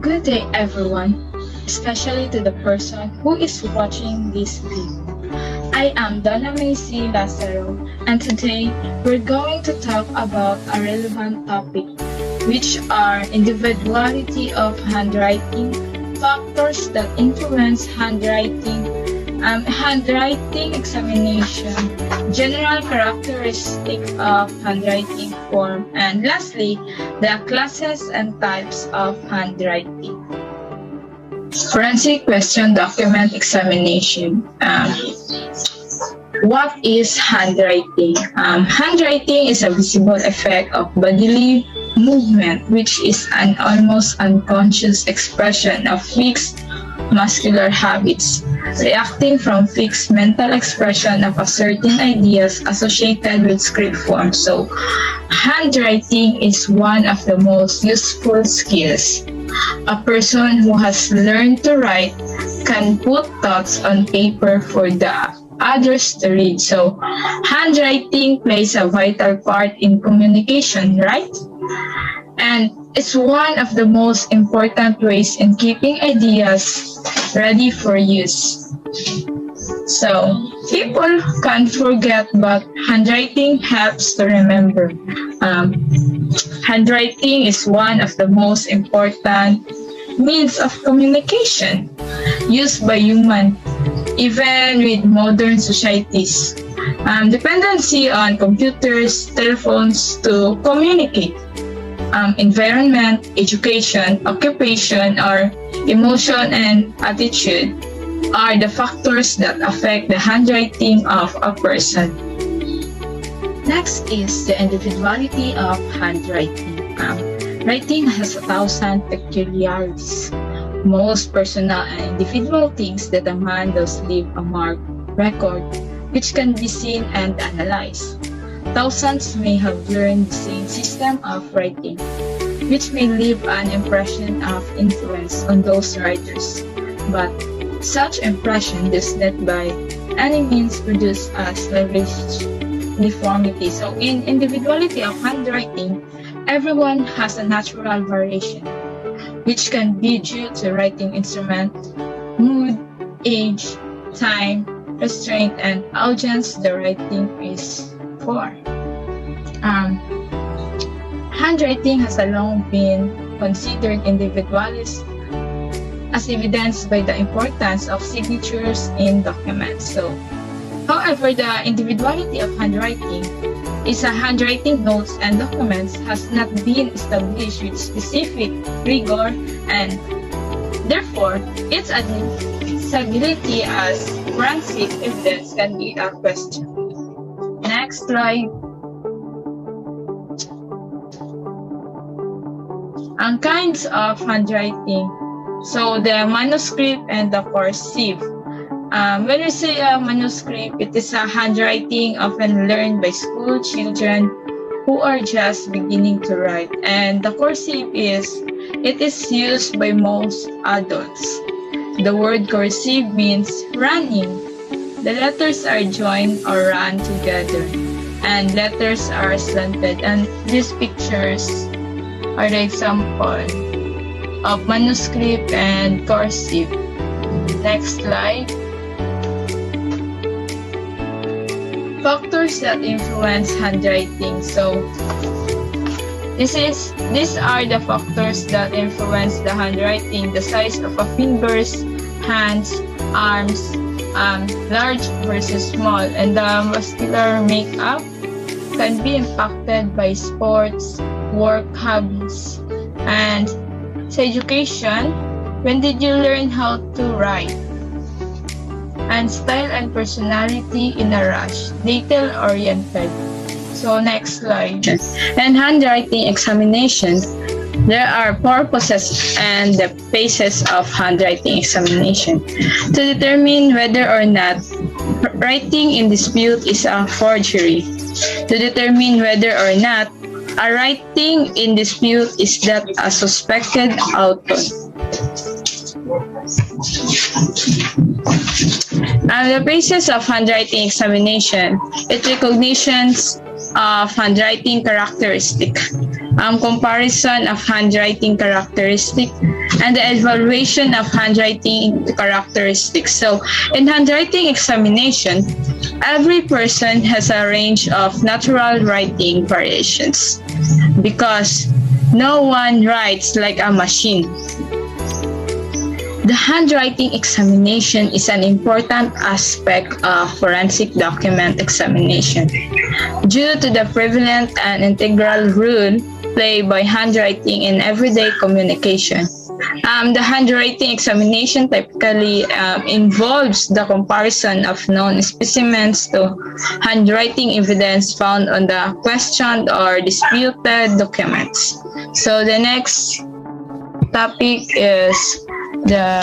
Good day, everyone, especially to the person who is watching this video. I am Donna Macy Lazaro, and today we're going to talk about a relevant topic, which are individuality of handwriting, factors that influence handwriting examination, general characteristic of handwriting form, and lastly, the classes and types of handwriting. Forensic question document examination. What is handwriting? Handwriting is a visible effect of bodily movement, which is an almost unconscious expression of fixed muscular habits, reacting from fixed mental expression of a certain ideas associated with script form. So, handwriting is one of the most useful skills. A person who has learned to write can put thoughts on paper for the others to read. So, handwriting plays a vital part in communication, right? And it's one of the most important ways in keeping ideas ready for use. So, people can't forget, but handwriting helps to remember. Handwriting is one of the most important means of communication used by humans, even with modern societies. Dependency on computers, telephones to communicate. Environment, education, occupation, or emotion and attitude are the factors that affect the handwriting of a person. Next is the individuality of handwriting. Writing has 1,000 peculiarities. Most personal and individual things that a man does leave a mark, record, which can be seen and analyzed. Thousands may have learned the same system of writing, which may leave an impression of influence on those writers. But such impression does not by any means produce a slavish deformity. So in individuality of handwriting, everyone has a natural variation, which can be due to writing instrument, mood, age, time, restraint, and audience the writing is for. Handwriting has long been considered individualist, as evidenced by the importance of signatures in documents. So, however, the individuality of handwriting is a handwriting notes and documents has not been established with specific rigor, and therefore its admissibility as forensic evidence can be a question. Next slide. Ang kinds of handwriting. So the manuscript and the cursive. When we say a manuscript, it is a handwriting often learned by school children who are just beginning to write. And the cursive it is used by most adults. The word cursive means running. The letters are joined or run together, and letters are slanted. And these pictures are the example of manuscript and cursive. Next slide. Factors that influence handwriting. So these are the factors that influence the handwriting: the size of a fingers, hands, arms, large versus small, and the muscular makeup can be impacted by sports, work, hobbies, and sa education. When did you learn how to write? And style and personality in a rush, detail-oriented. So next slide. And handwriting examination. There are purposes and the phases of handwriting examination to determine whether or not writing in dispute is a forgery, to determine whether or not a writing in dispute is that a suspected author. The basis of handwriting examination, it recognizes of handwriting characteristic, comparison of handwriting characteristic, and the evaluation of handwriting characteristics. So, in handwriting examination, every person has a range of natural writing variations because no one writes like a machine. The handwriting examination is an important aspect of forensic document examination due to the prevalent and integral role played by handwriting in everyday communication. The handwriting examination typically involves the comparison of known specimens to handwriting evidence found on the questioned or disputed documents. So the next topic is the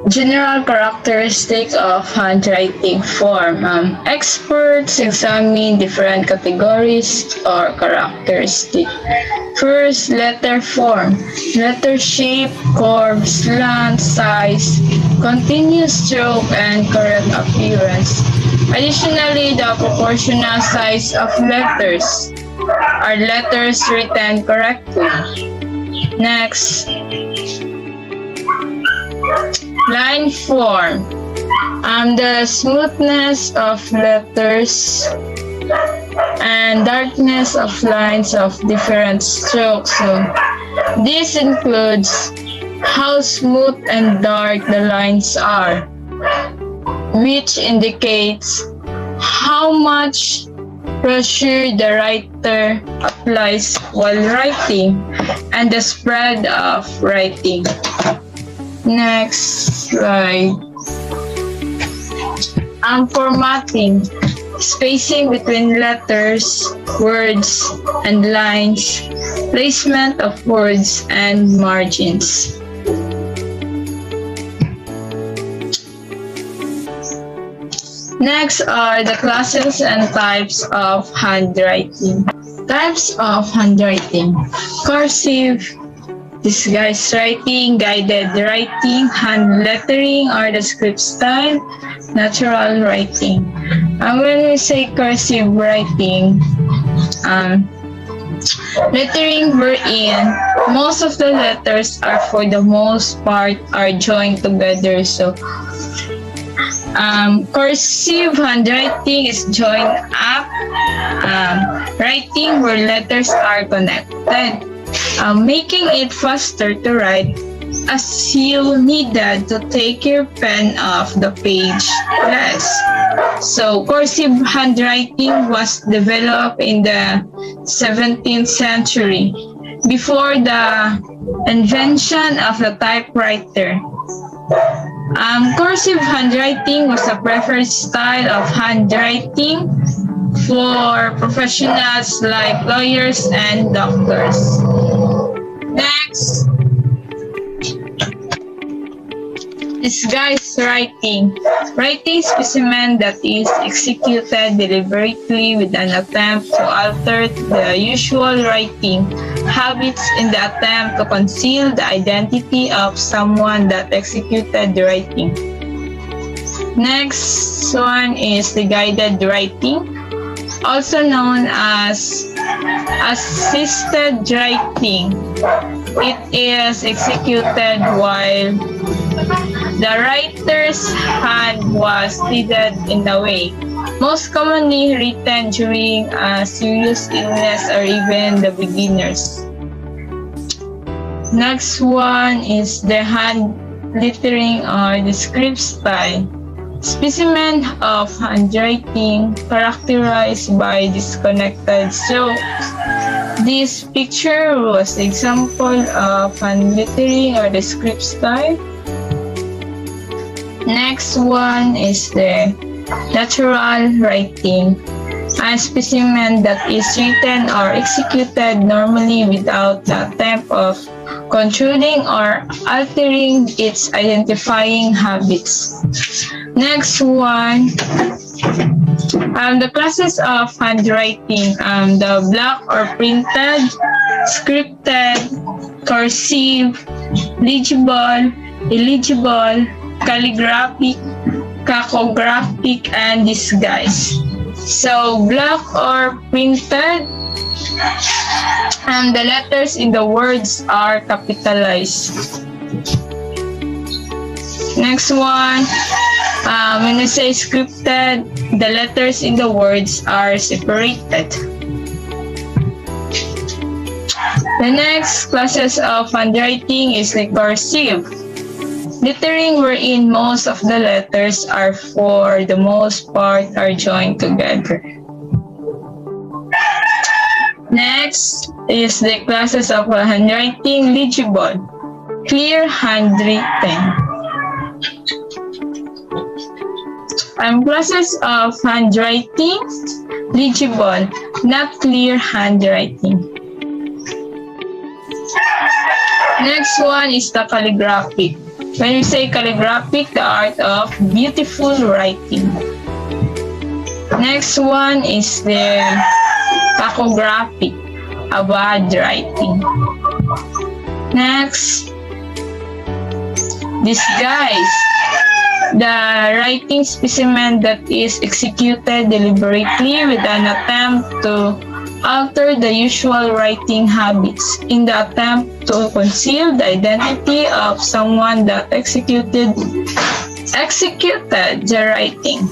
general characteristic of handwriting form. Experts examine different categories or characteristics. First, letter form. Letter shape, curve, slant, size, continuous stroke, and correct appearance. Additionally, the proportional size of letters. Are letters written correctly? Next, line form. The smoothness of letters and darkness of lines of different strokes. So this includes how smooth and dark the lines are, which indicates how much pressure the writer applies while writing and the spread of writing. Next slide. Formatting. Spacing between letters, words, and lines. Placement of words and margins. Next are the classes and types of handwriting. Types of handwriting: cursive, disguised writing, guided writing, hand lettering or the script style, natural writing. When we say cursive writing, lettering wherein most of the letters are for the most part are joined together. So cursive handwriting is joined up writing where letters are connected, making it faster to write as you needed to take your pen off the page less. So cursive handwriting was developed in the 17th century before the invention of the typewriter. Cursive handwriting was a preferred style of handwriting for professionals like lawyers and doctors. Next, disguised writing. Writing specimen that is executed deliberately with an attempt to alter the usual writing habits in the attempt to conceal the identity of someone that executed the writing. Next one is the guided writing, also known as assisted writing. It is executed while the writer's hand was steadied in a way, most commonly written during a serious illness or even the beginners. Next one is the hand lettering or the script style. Specimen of handwriting characterized by disconnected strokes. This picture was an example of hand lettering or the script style. Next one is the natural writing, a specimen that is written or executed normally without the attempt of controlling or altering its identifying habits. Next one, the classes of handwriting, the block or printed, scripted, cursive, legible, illegible, calligraphic, cacographic, and disguised. So block or printed, and the letters in the words are capitalized. Next one, when we say scripted, the letters in the words are separated. The next classes of handwriting is the cursive. Lettering wherein most of the letters are for the most part are joined together. Next is the classes of handwriting legible, clear handwritten. Classes of handwriting legible, not clear handwriting. Next one is the calligraphic. When we say calligraphic, the art of beautiful writing. Next one is the tachographic, a bad writing. Next, disguise, the writing specimen that is executed deliberately with an attempt to alter the usual writing habits in the attempt to conceal the identity of someone that executed the writing.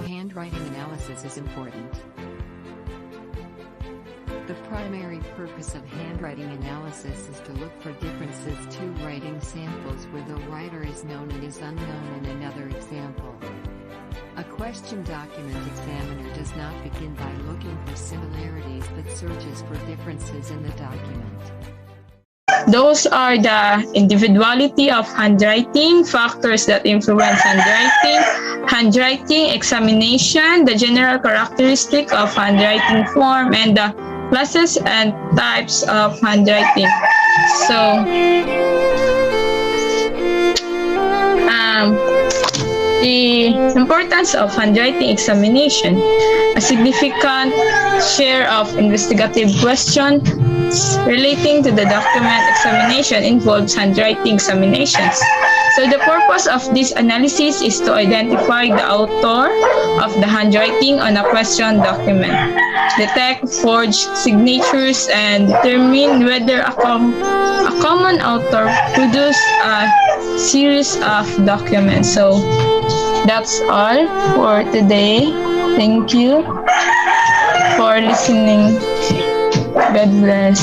Handwriting analysis is important. The primary purpose of handwriting analysis is to look for differences to writing samples where the writer is known and is unknown in another example. A question document examiner does not begin by looking for similarities but searches for differences in the document. Those are the individuality of handwriting, factors that influence handwriting examination, the general characteristic of handwriting form, and the classes and types of handwriting. So, The importance of handwriting examination. A significant share of investigative questions relating to the document examination involves handwriting examinations. So the purpose of this analysis is to identify the author of the handwriting on a question document, detect forged signatures, and determine whether a common author produced a series of documents. So that's all for today. Thank you for listening. God bless.